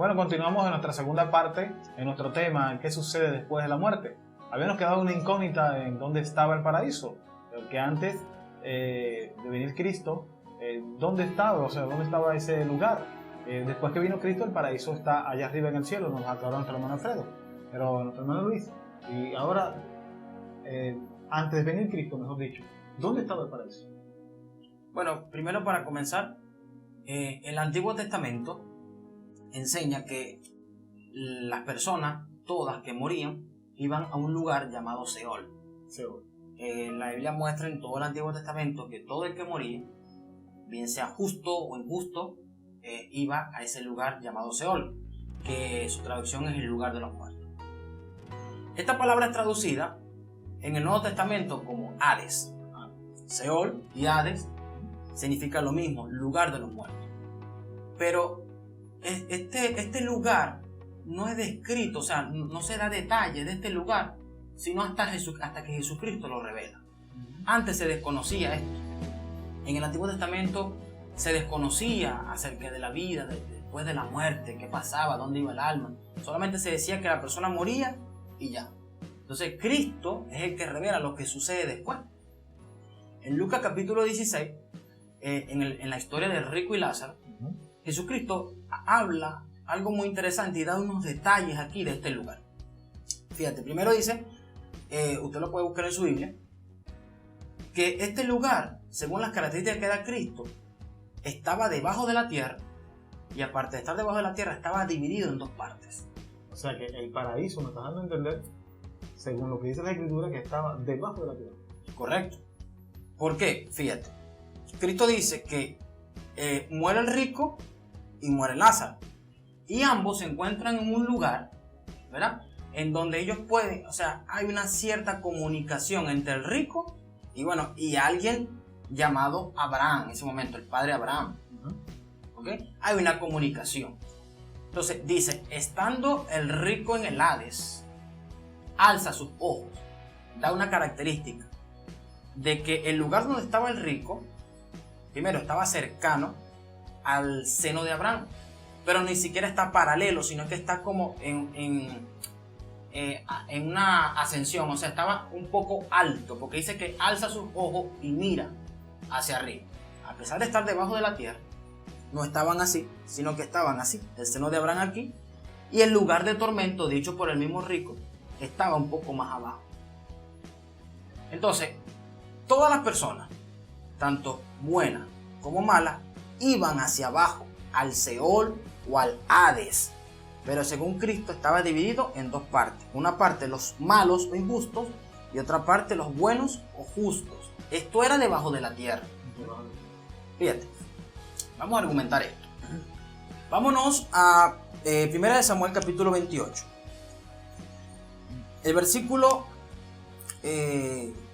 Bueno, continuamos en nuestra segunda parte, en nuestro tema, ¿qué sucede después de la muerte? Habíamos quedado una incógnita en dónde estaba el paraíso, que antes de venir Cristo, ¿dónde estaba? O sea, ¿dónde estaba ese lugar? Después que vino Cristo, el paraíso está allá arriba en el cielo, nos aclaró nuestro hermano Alfredo, pero nuestro hermano Luis. Y ahora, antes de venir Cristo, mejor dicho, ¿dónde estaba el paraíso? Bueno, primero para comenzar, el Antiguo Testamento enseña que las personas, todas que morían, iban a un lugar llamado Seol. La Biblia muestra en todo el Antiguo Testamento que todo el que moría, bien sea justo o injusto, iba a ese lugar llamado Seol, que su traducción es el lugar de los muertos. Esta palabra es traducida en el Nuevo Testamento como Hades. Seol y Hades significa lo mismo, lugar de los muertos. Pero este lugar no es descrito, o sea, no se da detalle de este lugar, sino hasta que Jesucristo lo revela. Antes se desconocía esto. En el Antiguo Testamento se desconocía acerca de la vida, después de la muerte, qué pasaba, dónde iba el alma. Solamente se decía que la persona moría y ya. Entonces Cristo es el que revela lo que sucede después. En Lucas capítulo 16, en la historia del rico y Lázaro, Jesucristo habla algo muy interesante y da unos detalles aquí de este lugar. Fíjate, primero dice, usted lo puede buscar en su Biblia, que este lugar, según las características que da Cristo, estaba debajo de la tierra, y aparte de estar debajo de la tierra, estaba dividido en dos partes. O sea que el paraíso, me estás dando a entender, según lo que dice la Escritura, que estaba debajo de la tierra. Correcto. ¿Por qué? Fíjate, Cristo dice que muere el rico y muere Lázaro, y ambos se encuentran en un lugar, ¿verdad?, en donde ellos pueden, o sea, hay una cierta comunicación entre el rico y alguien llamado Abraham, en ese momento, el padre Abraham. ¿Okay? Hay una comunicación. Entonces dice, estando el rico en el Hades, alza sus ojos, da una característica de que el lugar donde estaba el rico, primero estaba cercano al seno de Abraham, pero ni siquiera está paralelo, sino que está como en una ascensión, o sea, estaba un poco alto, porque dice que alza sus ojos y mira hacia arriba. A pesar de estar debajo de la tierra, no estaban así, sino que estaban así, el seno de Abraham aquí, y el lugar de tormento, dicho por el mismo rico, estaba un poco más abajo. Entonces, todas las personas, tanto buenas como malas, iban hacia abajo, al Seol o al Hades. Pero según Cristo estaba dividido en dos partes. Una parte los malos o injustos y otra parte los buenos o justos. Esto era debajo de la tierra. Fíjate, vamos a argumentar esto. Vámonos a 1 Samuel capítulo 28. El versículo,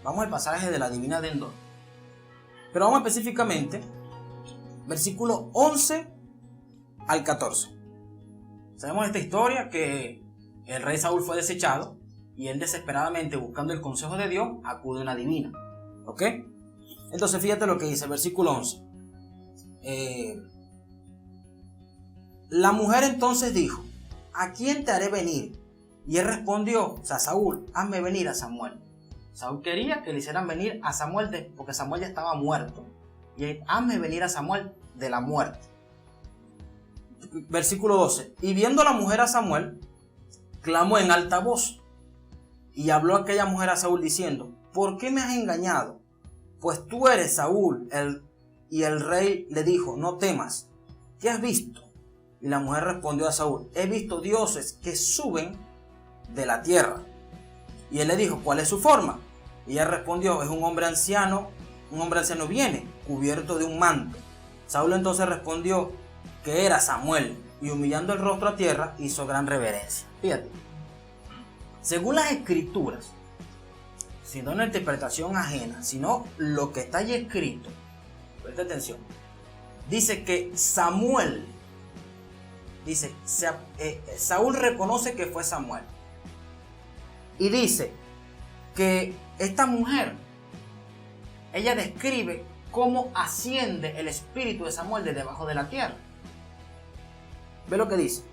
vamos al pasaje de la divina de Endor. Pero vamos específicamente, versículo 11 al 14. Sabemos esta historia, que el rey Saúl fue desechado y él desesperadamente, buscando el consejo de Dios, acude a una divina. ¿Ok? Entonces fíjate lo que dice el versículo 11. La mujer entonces dijo, ¿a quién te haré venir? Y él respondió, o sea, Saúl, hazme venir a Samuel. Saúl quería que le hicieran venir a Samuel porque Samuel ya estaba muerto. Y él, hazme venir a Samuel de la muerte. Versículo 12. Y viendo la mujer a Samuel, clamó en alta voz. Y habló aquella mujer a Saúl diciendo, ¿por qué me has engañado? Pues tú eres Saúl. Y el rey le dijo, no temas. ¿Qué has visto? Y la mujer respondió a Saúl, he visto dioses que suben de la tierra. Y él le dijo, ¿cuál es su forma? Y ella respondió, es un hombre anciano viene, cubierto de un manto. Saúl entonces respondió que era Samuel, y humillando el rostro a tierra, hizo gran reverencia. Fíjate, según las escrituras, si no una interpretación ajena, sino lo que está allí escrito, presta atención, dice que Samuel, Saúl reconoce que fue Samuel, y dice que esta mujer, ella describe cómo asciende el espíritu de Samuel de debajo de la tierra. Ve lo que dice.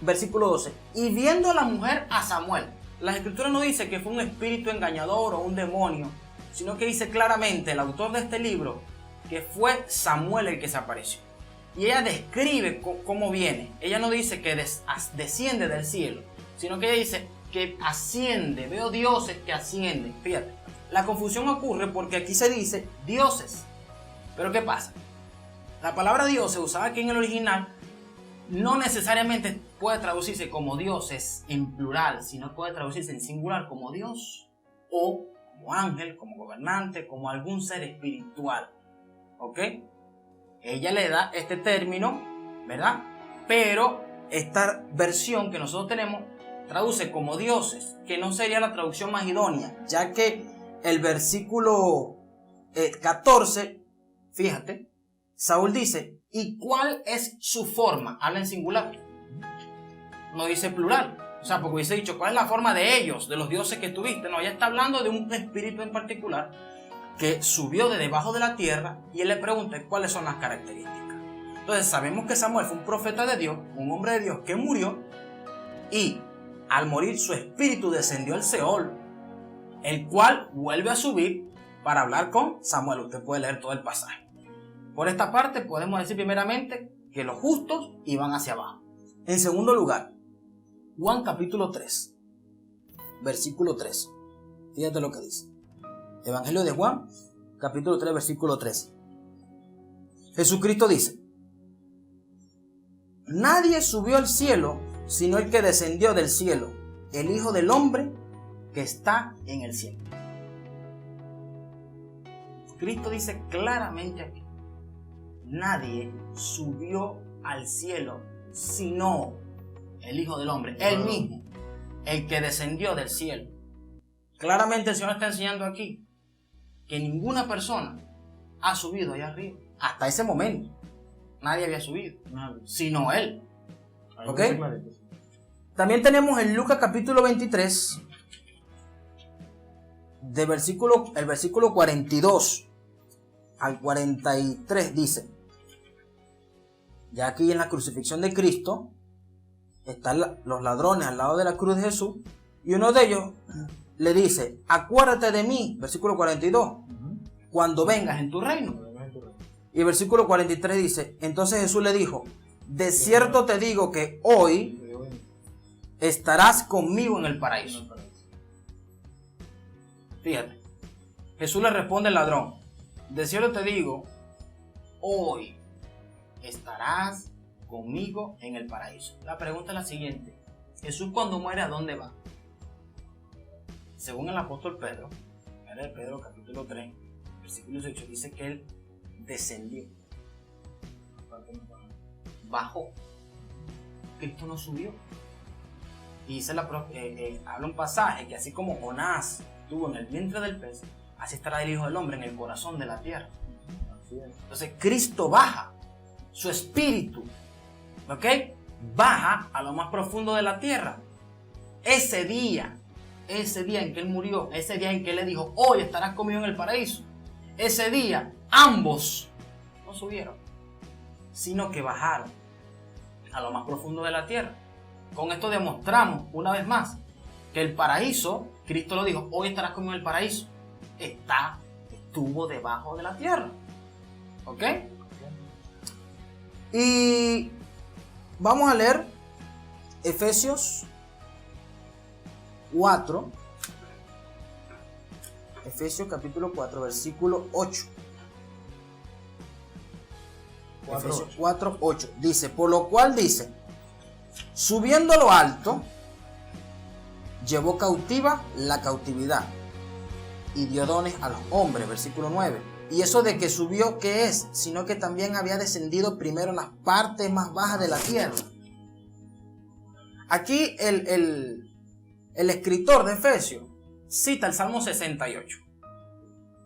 versículo 12. Y viendo a la mujer a Samuel. Las escrituras no dice que fue un espíritu engañador o un demonio, sino que dice claramente el autor de este libro que fue Samuel el que se apareció. Y ella describe cómo viene. Ella no dice que desciende del cielo, sino que ella dice que asciende. Veo dioses que ascienden. Fíjate, la confusión ocurre porque aquí se dice dioses. Pero ¿qué pasa? La palabra dioses usada aquí en el original no necesariamente puede traducirse como dioses en plural, sino puede traducirse en singular como Dios o como ángel, como gobernante, como algún ser espiritual. ¿Ok? Ella le da este término, ¿verdad? Pero esta versión que nosotros tenemos traduce como dioses, que no sería la traducción más idónea, ya que el versículo 14, fíjate, Saúl dice, ¿y cuál es su forma? Habla en singular, no dice plural. O sea, porque hubiese dicho, ¿cuál es la forma de ellos, de los dioses que tuviste? No, ella está hablando de un espíritu en particular que subió de debajo de la tierra y él le pregunta cuáles son las características. Entonces sabemos que Samuel fue un profeta de Dios, un hombre de Dios que murió y al morir su espíritu descendió al Seol, el cual vuelve a subir para hablar con Samuel. Usted puede leer todo el pasaje. Por esta parte podemos decir primeramente que los justos iban hacia abajo. En segundo lugar, Juan capítulo 3, versículo 3. Fíjate lo que dice. Evangelio de Juan, capítulo 3, versículo 13. Jesucristo dice, nadie subió al cielo, sino el que descendió del cielo, el Hijo del Hombre que está en el cielo. Cristo dice claramente aquí, nadie subió al cielo, sino el Hijo del Hombre, él mismo, el que descendió del cielo. Claramente el Señor está enseñando aquí que ninguna persona ha subido allá arriba. Hasta ese momento nadie había subido, sino Él. ¿Ok? También tenemos en Lucas capítulo 23, el versículo 42 al 43 dice, ya aquí en la crucifixión de Cristo, están los ladrones al lado de la cruz de Jesús, y uno de ellos le dice, acuérdate de mí, versículo 42, cuando vengas en tu reino. Y el versículo 43 dice, entonces Jesús le dijo, de cierto te digo que hoy estarás conmigo en el paraíso. Fíjate, Jesús le responde al ladrón, de cierto te digo, hoy estarás conmigo en el paraíso. La pregunta es la siguiente, Jesús cuando muere, ¿a dónde va? Según el apóstol Pedro, en Pedro capítulo 3, versículo 18, dice que él descendió, bajó. Cristo no subió. Y dice habla un pasaje que así como Jonás estuvo en el vientre del pez, así estará el Hijo del Hombre en el corazón de la tierra. Entonces Cristo baja, su espíritu, ¿ok? Baja a lo más profundo de la tierra. Ese día en que Él murió, ese día en que Él le dijo, hoy estarás conmigo en el paraíso, ese día ambos no subieron, sino que bajaron a lo más profundo de la tierra. Con esto demostramos una vez más que el paraíso, Cristo lo dijo, hoy estarás conmigo en el paraíso, estuvo debajo de la tierra. ¿Ok? Y vamos a leer Efesios 4, Efesios capítulo 4, versículo 8. Efesios 4, 8. Dice, por lo cual dice, subiendo a lo alto, llevó cautiva la cautividad y dio dones a los hombres. Versículo 9. Y eso de que subió, ¿qué es? Sino que también había descendido primero en las partes más bajas de la tierra. Aquí el escritor de Efesios cita el Salmo 68.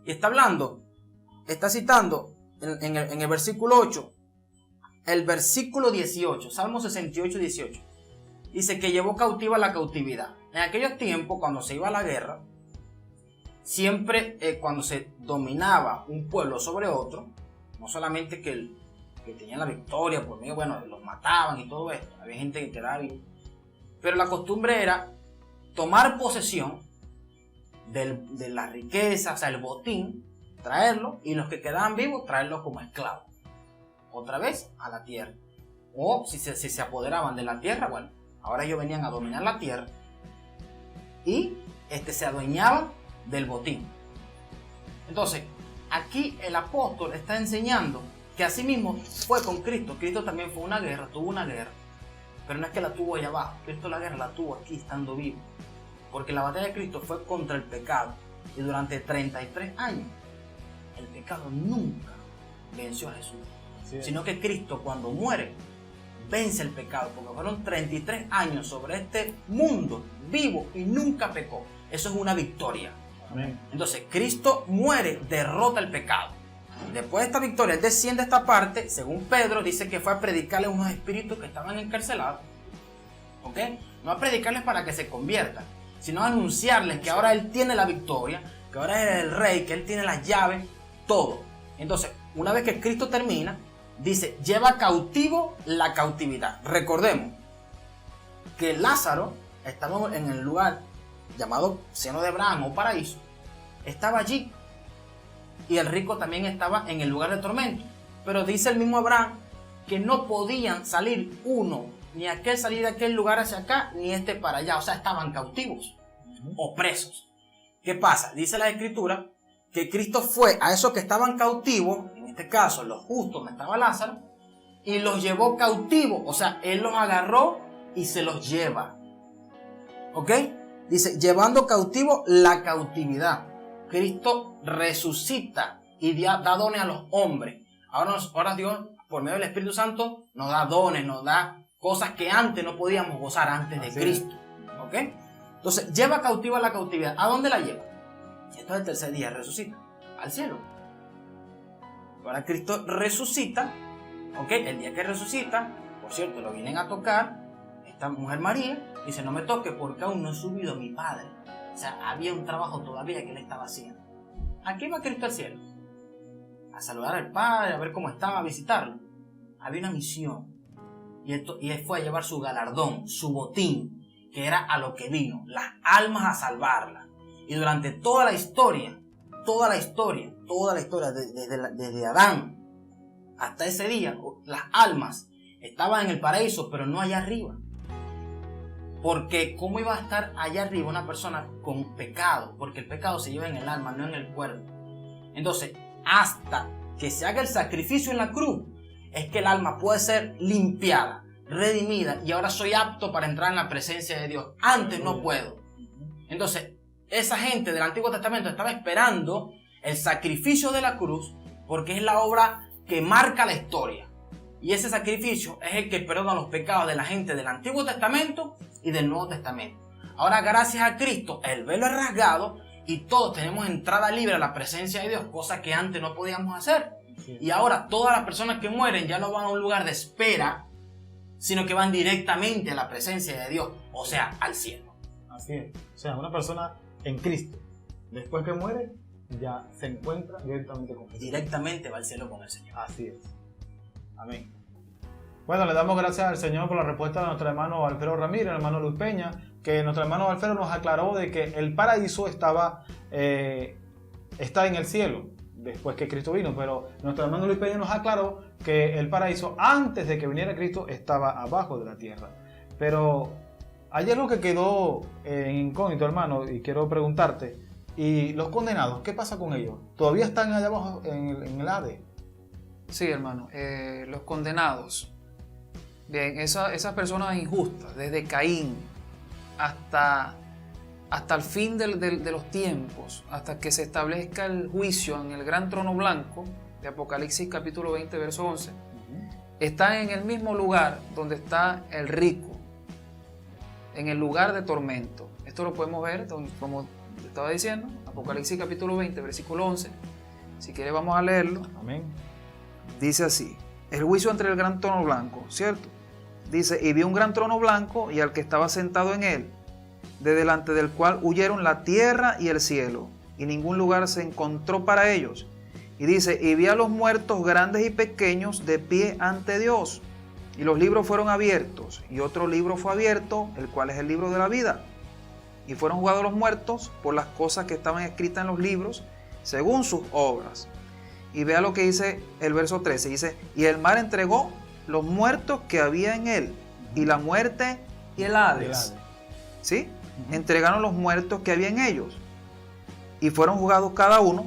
Y está citando en el versículo 8, el versículo 18, Salmo 68, 18. Dice que llevó cautiva la cautividad. En aquellos tiempos, cuando se iba a la guerra, siempre cuando se dominaba un pueblo sobre otro, no solamente que que tenían la victoria por medio, bueno, los mataban y todo esto. Había gente que quedaba viva. Pero la costumbre era tomar posesión de la riqueza, o sea, el botín, traerlo, y los que quedaban vivos, traerlos como esclavos. Otra vez a la tierra. O si se apoderaban de la tierra, bueno, ahora ellos venían a dominar la tierra y se adueñaban del botín. Entonces, aquí el apóstol está enseñando que así mismo fue con Cristo. Cristo también tuvo una guerra, pero no es que la tuvo allá abajo. Cristo la guerra la tuvo aquí estando vivo. Porque la batalla de Cristo fue contra el pecado. Y durante 33 años, el pecado nunca venció a Jesús. Sí. Sino que Cristo, cuando muere, vence el pecado. Porque fueron 33 años sobre este mundo vivo y nunca pecó. Eso es una victoria. Amén. Entonces, Cristo muere, derrota el pecado. Después de esta victoria, él desciende a esta parte. Según Pedro, dice que fue a predicarle a unos espíritus que estaban encarcelados. ¿Ok? No a predicarles para que se conviertan, sino a anunciarles que ahora él tiene la victoria, que ahora es el rey, que él tiene las llaves, todo. Entonces, una vez que Cristo termina, dice, lleva cautivo la cautividad. Recordemos que Lázaro estaba en el lugar llamado seno de Abraham o paraíso, estaba allí, y el rico también estaba en el lugar de tormento. Pero dice el mismo Abraham que no podían salir uno, ni aquel salir de aquel lugar hacia acá, ni este para allá. O sea, estaban cautivos o presos. ¿Qué pasa? Dice la Escritura que Cristo fue a esos que estaban cautivos, en este caso los justos, donde estaba Lázaro, y los llevó cautivos. O sea, él los agarró y se los lleva. ¿Ok? Dice, llevando cautivo la cautividad. Cristo resucita y da dones a los hombres. Ahora Dios, por medio del Espíritu Santo, nos da dones, nos da cosas que antes no podíamos gozar antes de Cristo. ¿Ok? Entonces, lleva cautiva la cautividad. ¿A dónde la lleva? Esto es el tercer día, resucita. Al cielo. Ahora Cristo resucita. ¿Ok? El día que resucita, por cierto, lo vienen a tocar esta mujer María. Dice, no me toque porque aún no he subido a mi Padre. O sea, había un trabajo todavía que él estaba haciendo. ¿A qué iba Cristo al cielo? A saludar al Padre, a ver cómo estaba, a visitarlo. Había una misión. Y él fue a llevar su galardón, su botín, que era a lo que vino, las almas a salvarlas. Y durante toda la historia, desde Adán hasta ese día, las almas estaban en el paraíso, pero no allá arriba. Porque ¿cómo iba a estar allá arriba una persona con pecado? Porque el pecado se lleva en el alma, no en el cuerpo. Entonces, hasta que se haga el sacrificio en la cruz, es que el alma puede ser limpiada, redimida, y ahora soy apto para entrar en la presencia de Dios. Antes no puedo. Entonces, esa gente del Antiguo Testamento estaba esperando el sacrificio de la cruz, porque es la obra que marca la historia. Y ese sacrificio es el que perdona los pecados de la gente del Antiguo Testamento y del Nuevo Testamento. Ahora, gracias a Cristo, el velo es rasgado y todos tenemos entrada libre a la presencia de Dios, cosa que antes no podíamos hacer. Sí. Y ahora todas las personas que mueren ya no van a un lugar de espera, sino que van directamente a la presencia de Dios, o sea, al cielo. Así es. O sea, una persona en Cristo, después que muere, ya se encuentra directamente con Jesús. Directamente va al cielo con el Señor. Así es. Amén. Bueno, le damos gracias al Señor por la respuesta de nuestro hermano Alfredo Ramírez, el hermano Luis Peña, que nuestro hermano Alfredo nos aclaró de que el paraíso está en el cielo, después que Cristo vino, pero nuestro hermano Luis Peña nos aclaró que el paraíso, antes de que viniera Cristo, estaba abajo de la tierra. Pero hay algo que quedó incógnito, hermano, y quiero preguntarte, ¿y los condenados, qué pasa con ellos? ¿Todavía están allá abajo en el Hades? Sí, hermano, los condenados. Bien, esas personas injustas, desde Caín hasta el fin de los tiempos, hasta que se establezca el juicio en el gran trono blanco, de Apocalipsis capítulo 20, verso 11, están en el mismo lugar donde está el rico, en el lugar de tormento. Esto lo podemos ver, como estaba diciendo, Apocalipsis capítulo 20, versículo 11. Si quiere vamos a leerlo. Amén. Dice así, el juicio entre el gran trono blanco, ¿cierto? Dice, y vi un gran trono blanco y al que estaba sentado en él, de delante del cual huyeron la tierra y el cielo, y ningún lugar se encontró para ellos. Y dice, y vi a los muertos grandes y pequeños de pie ante Dios. Y los libros fueron abiertos. Y otro libro fue abierto, el cual es el libro de la vida. Y fueron juzgados los muertos por las cosas que estaban escritas en los libros, según sus obras. Y vea lo que dice el verso 13. Dice, y el mar entregó los muertos que había en él. Y la muerte y el Hades. ¿Sí? Entregaron los muertos que había en ellos. Y fueron juzgados cada uno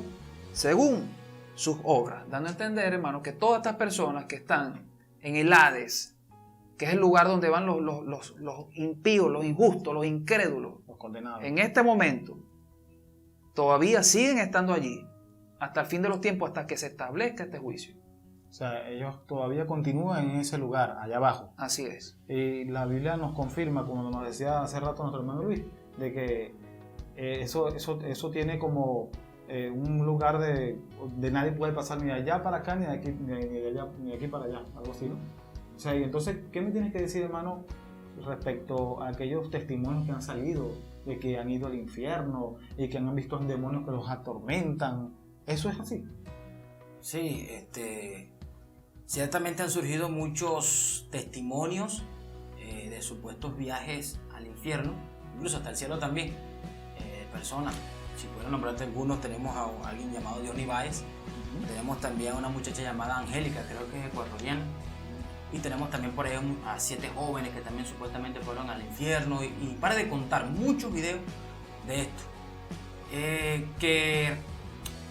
según sus obras. Dando a entender, hermano, que todas estas personas que están en el Hades, que es el lugar donde van los impíos, los injustos, los incrédulos, los condenados, en este momento, todavía siguen estando allí, hasta el fin de los tiempos, hasta que se establezca este juicio. O sea, ellos todavía continúan en ese lugar, allá abajo. Así es. Y la Biblia nos confirma, como nos decía hace rato nuestro hermano Luis, de que eso tiene como un lugar de nadie puede pasar ni de allá para acá, ni de aquí, ni de aquí para allá, algo así, ¿no? O sea, y entonces, ¿qué me tienes que decir, hermano, respecto a aquellos testimonios que han salido, de que han ido al infierno y que han visto a demonios que los atormentan? ¿Eso es así? Sí, ciertamente han surgido muchos testimonios de supuestos viajes al infierno, incluso hasta el cielo también. Personas, si puedo nombrarte algunos, tenemos a alguien llamado Diony Báez, tenemos también a una muchacha llamada Angélica, creo que es ecuatoriana, y tenemos también por ahí a 7 jóvenes que también supuestamente fueron al infierno, y para de contar muchos videos de esto, que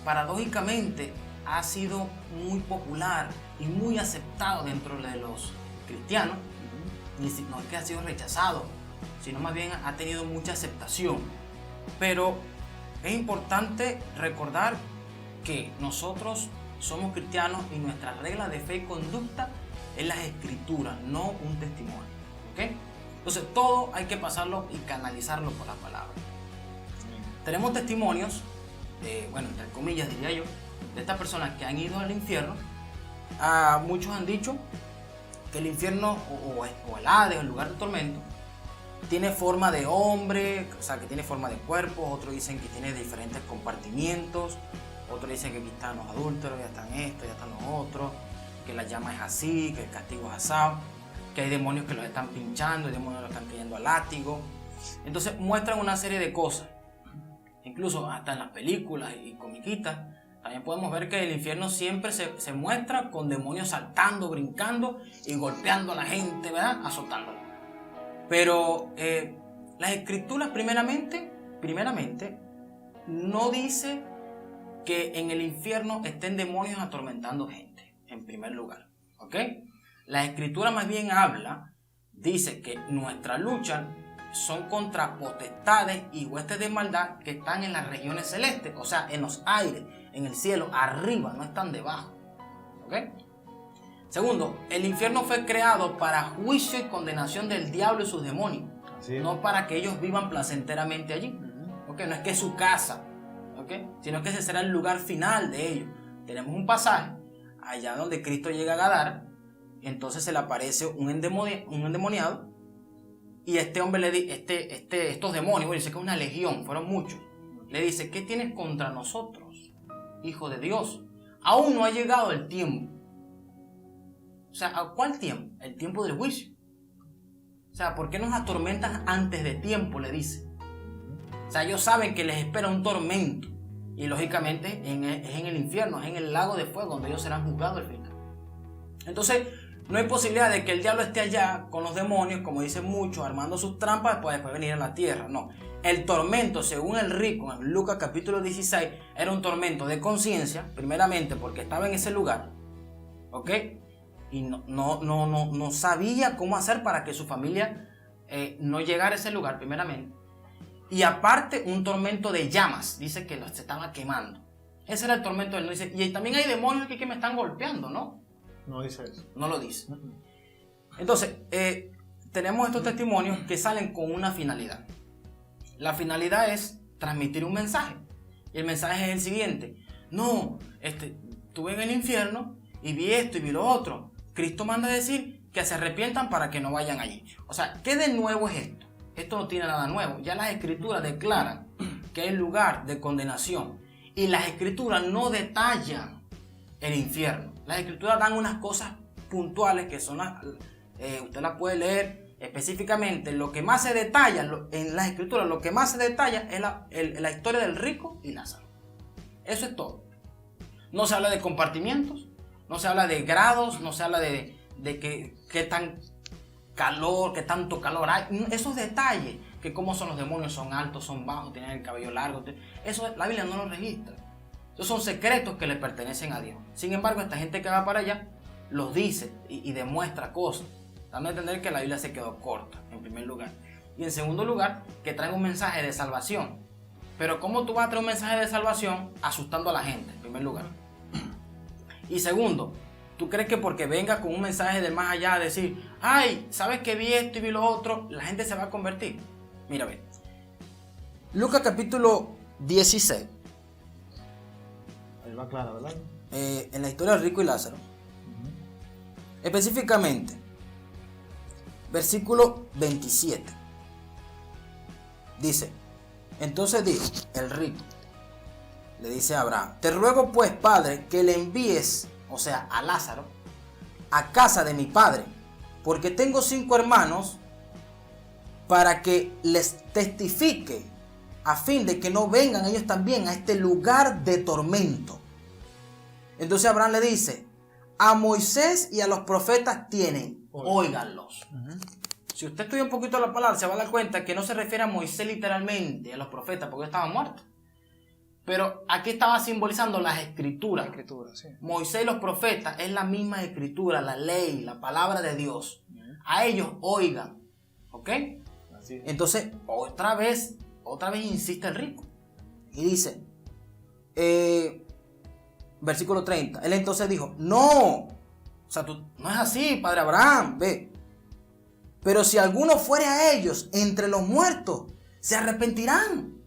paradójicamente ha sido muy popular y muy aceptado dentro de los cristianos. No es que ha sido rechazado, sino más bien ha tenido mucha aceptación. Pero es importante recordar que nosotros somos cristianos y nuestra regla de fe y conducta es las escrituras, no un testimonio, ¿ok? Entonces todo hay que pasarlo y canalizarlo por la palabra. Tenemos testimonios bueno, entre comillas diría yo, de estas personas que han ido al infierno. Muchos han dicho que el infierno o el Hades, el lugar de tormento, tiene forma de hombre, o sea, que tiene forma de cuerpo. Otros dicen que tiene diferentes compartimientos. Otros dicen que aquí están los adúlteros, ya están estos, ya están los otros, que la llama es así, que el castigo es asado, que hay demonios que los están pinchando, hay demonios que los están cayendo a látigo. Entonces muestran una serie de cosas. Incluso hasta en las películas y comiquitas también podemos ver que el infierno siempre se muestra con demonios saltando, brincando y golpeando a la gente, ¿verdad? Azotándola. Pero las escrituras primeramente no dice que en el infierno estén demonios atormentando gente, en primer lugar, ¿ok? La escritura más bien dice que nuestra lucha son contra potestades y huestes de maldad que están en las regiones celestes, o sea, en los aires, en el cielo, arriba, no están debajo, ¿ok? Segundo, el infierno fue creado para juicio y condenación del diablo y sus demonios, no para que ellos vivan placenteramente allí, ¿ok? No es que es su casa, ¿ok? Sino que ese será el lugar final de ellos. Tenemos un pasaje allá donde Cristo llega a Gadara, entonces se le aparece un endemoniado, y este hombre le dice, estos demonios, bueno, dice que es una legión, fueron muchos, le dice: ¿qué tienes contra nosotros, hijo de Dios? Aún no ha llegado el tiempo. O sea, ¿a cuál tiempo? El tiempo del juicio. O sea, ¿por qué nos atormentas antes de tiempo?, le dice. O sea, ellos saben que les espera un tormento, y lógicamente es en el infierno, es en el lago de fuego donde ellos serán juzgados al final. Entonces, no hay posibilidad de que el diablo esté allá con los demonios, como dicen muchos, armando sus trampas para después venir a la tierra. No, el tormento, según el rico, en Lucas capítulo 16, era un tormento de conciencia, primeramente porque estaba en ese lugar, ¿ok? Y no sabía cómo hacer para que su familia no llegara a ese lugar, primeramente. Y aparte, un tormento de llamas, dice que se estaba quemando. Ese era el tormento de él. Dice, y también hay demonios aquí que me están golpeando, ¿no? No dice eso. No lo dice. Entonces, tenemos estos testimonios que salen con una finalidad. La finalidad es transmitir un mensaje. Y el mensaje es el siguiente: no, estuve en el infierno y vi esto y vi lo otro. Cristo manda a decir que se arrepientan para que no vayan allí. O sea, ¿qué de nuevo es esto? Esto no tiene nada nuevo. Ya las escrituras declaran que es lugar de condenación. Y las escrituras no detallan el infierno. Las escrituras dan unas cosas puntuales que son usted las puede leer específicamente. Lo que más se detalla en las escrituras, lo que más se detalla es la historia del rico y Lázaro. Eso es todo. No se habla de compartimientos, no se habla de grados, no se habla de qué tan calor, qué tanto calor hay. Esos detalles, que cómo son los demonios, son altos, son bajos, tienen el cabello largo, eso la Biblia no lo registra. Esos son secretos que le pertenecen a Dios. Sin embargo, esta gente que va para allá los dice y demuestra cosas, dando a entender que la Biblia se quedó corta, en primer lugar. Y en segundo lugar, que traen un mensaje de salvación. Pero ¿cómo tú vas a traer un mensaje de salvación asustando a la gente, en primer lugar? Y segundo, ¿tú crees que porque venga con un mensaje del más allá a decir, ay, ¿sabes que vi esto y vi lo otro? La gente se va a convertir. Mira, ve. Lucas capítulo 16. Ahí va clara, ¿verdad? En la historia del rico y Lázaro. Específicamente, versículo 27. Dice, entonces dijo el rico, le dice a Abraham, te ruego pues, padre, que le envíes, o sea, a Lázaro, a casa de mi padre, porque tengo 5 hermanos, para que les testifique, a fin de que no vengan ellos también a este lugar de tormento. Entonces Abraham le dice, a Moisés y a los profetas tienen, óiganlos. Si usted estudia un poquito la palabra, se va a dar cuenta que no se refiere a Moisés literalmente, a los profetas, porque estaban muertos. Pero aquí estaba simbolizando las escrituras. La escritura, sí. Moisés y los profetas es la misma escritura, la ley, la palabra de Dios. A ellos oigan. ¿Ok? Así es. Entonces, otra vez insiste el rico. Y dice, versículo 30. Él entonces dijo, no. O sea, no es así, padre Abraham. Ve. Pero si alguno fuere a ellos entre los muertos, se arrepentirán.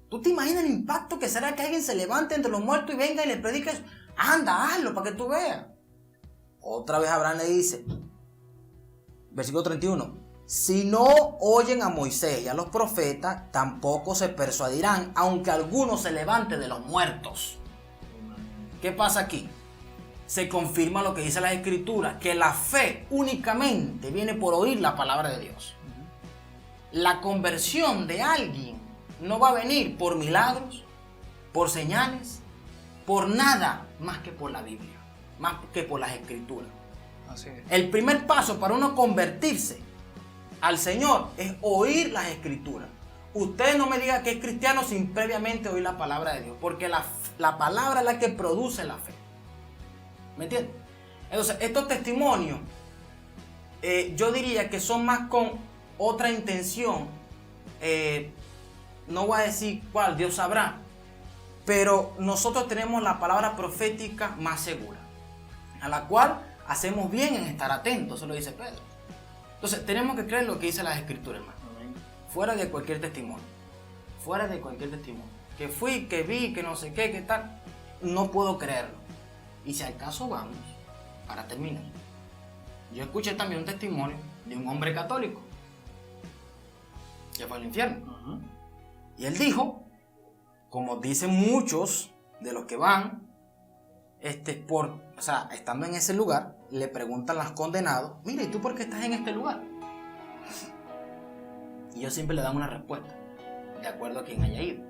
¿Tú te imaginas el impacto que será que alguien se levante entre los muertos y venga y le predique eso? Anda, hazlo para que tú veas. Otra vez Abraham le dice, versículo 31, si no oyen a Moisés y a los profetas, tampoco se persuadirán, aunque alguno se levante de los muertos. ¿Qué pasa aquí? Se confirma lo que dice la Escritura, que la fe únicamente viene por oír la palabra de Dios. La conversión de alguien no va a venir por milagros, por señales, por nada más que por la Biblia, más que por las Escrituras. Así es. El primer paso para uno convertirse al Señor es oír las Escrituras. Usted no me diga que es cristiano sin previamente oír la palabra de Dios, porque la palabra es la que produce la fe. ¿Me entiendes? Entonces, estos testimonios, yo diría que son más con otra intención. No voy a decir cuál, Dios sabrá. Pero nosotros tenemos la palabra profética más segura, a la cual hacemos bien en estar atentos, eso lo dice Pedro. Entonces, tenemos que creer lo que dice las Escrituras, hermano. Fuera de cualquier testimonio. Fuera de cualquier testimonio. Que fui, que vi, que no sé qué, que tal. No puedo creerlo. Y si al caso vamos, para terminar, yo escuché también un testimonio de un hombre católico que fue al infierno. Y él dijo, como dicen muchos de los que van, estando en ese lugar, le preguntan a los condenados, mira, ¿y tú por qué estás en este lugar? Y yo siempre le dan una respuesta, de acuerdo a quien haya ido.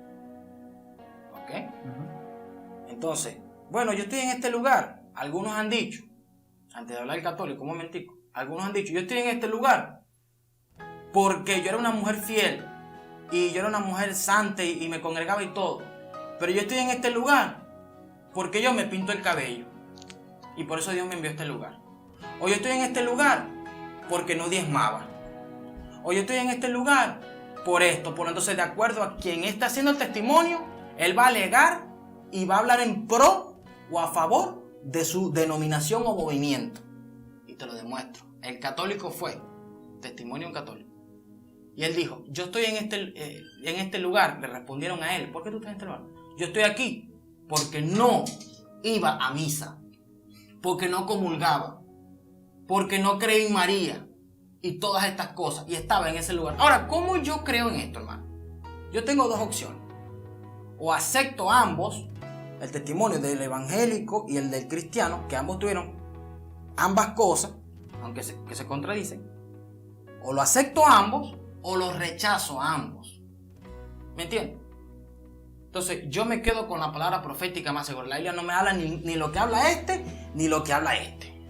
¿Ok? Entonces, bueno, yo estoy en este lugar. Algunos han dicho, antes de hablar del católico, un momentico, algunos han dicho, yo estoy en este lugar porque yo era una mujer fiel y yo era una mujer santa y me congregaba y todo. Pero yo estoy en este lugar porque yo me pinto el cabello y por eso Dios me envió a este lugar. O yo estoy en este lugar porque no diezmaba. O yo estoy en este lugar por esto, por entonces de acuerdo a quien está haciendo el testimonio, él va a alegar y va a hablar en pro o a favor de su denominación o movimiento. Y te lo demuestro. El católico fue testimonio de un católico. Y él dijo, yo estoy en este lugar. Le respondieron a él, ¿por qué tú estás en este lugar? Yo estoy aquí porque no iba a misa, porque no comulgaba, porque no creí en María y todas estas cosas. Y estaba en ese lugar. Ahora, ¿cómo yo creo en esto, hermano? Yo tengo dos opciones. O acepto ambos el testimonio del evangélico y el del cristiano, que ambos tuvieron ambas cosas, aunque se contradicen. O lo acepto a ambos o lo rechazo a ambos. ¿Me entiendes? Entonces yo me quedo con la palabra profética más segura. La Biblia no me habla ni lo que habla este, ni lo que habla este.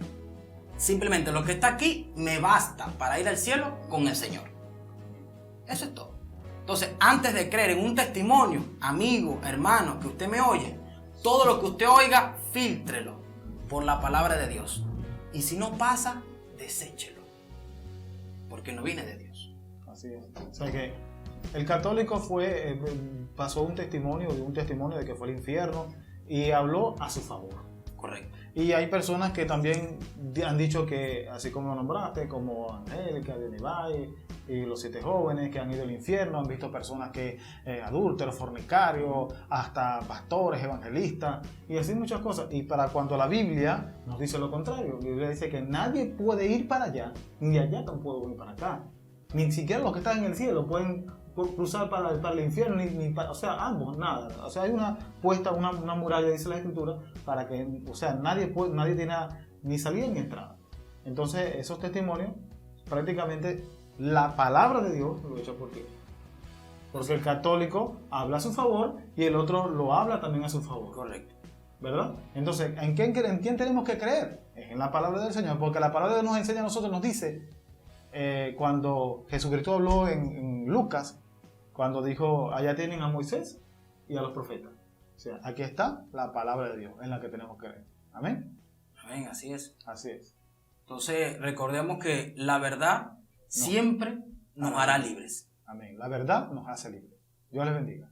Simplemente lo que está aquí me basta para ir al cielo con el Señor. Eso es todo. Entonces, antes de creer en un testimonio, amigo, hermano, que usted me oye, todo lo que usted oiga, fíltrelo por la palabra de Dios. Y si no pasa, deséchelo. Porque no viene de Dios. Así es. O sea que el católico pasó un testimonio de que fue al infierno y habló a su favor. Correcto. Y hay personas que también han dicho que, así como lo nombraste, como Angélica, Denibay y los 7 jóvenes que han ido al infierno, han visto personas que adúlteros, fornicarios, hasta pastores, evangelistas y así muchas cosas. Y para cuando la Biblia nos dice lo contrario, la Biblia dice que nadie puede ir para allá, ni allá tampoco puede ir para acá. Ni siquiera los que están en el cielo pueden cruzar para el infierno, o sea, ambos, nada. O sea, hay una muralla, dice la Escritura, para que, o sea, nadie tiene ni salida ni entrada. Entonces, esos testimonios, prácticamente, la palabra de Dios lo echa por tierra. Porque el católico habla a su favor y el otro lo habla también a su favor. Correcto. ¿Verdad? Entonces, ¿en quién tenemos que creer? Es en la palabra del Señor, porque la palabra de Dios nos enseña a nosotros, nos dice, cuando Jesucristo habló en Lucas, cuando dijo, allá tienen a Moisés y a los profetas. O sea, aquí está la palabra de Dios en la que tenemos que creer. Amén. Amén, así es. Así es. Entonces, recordemos que la verdad siempre nos hará libres. Amén. La verdad nos hace libres. Dios les bendiga.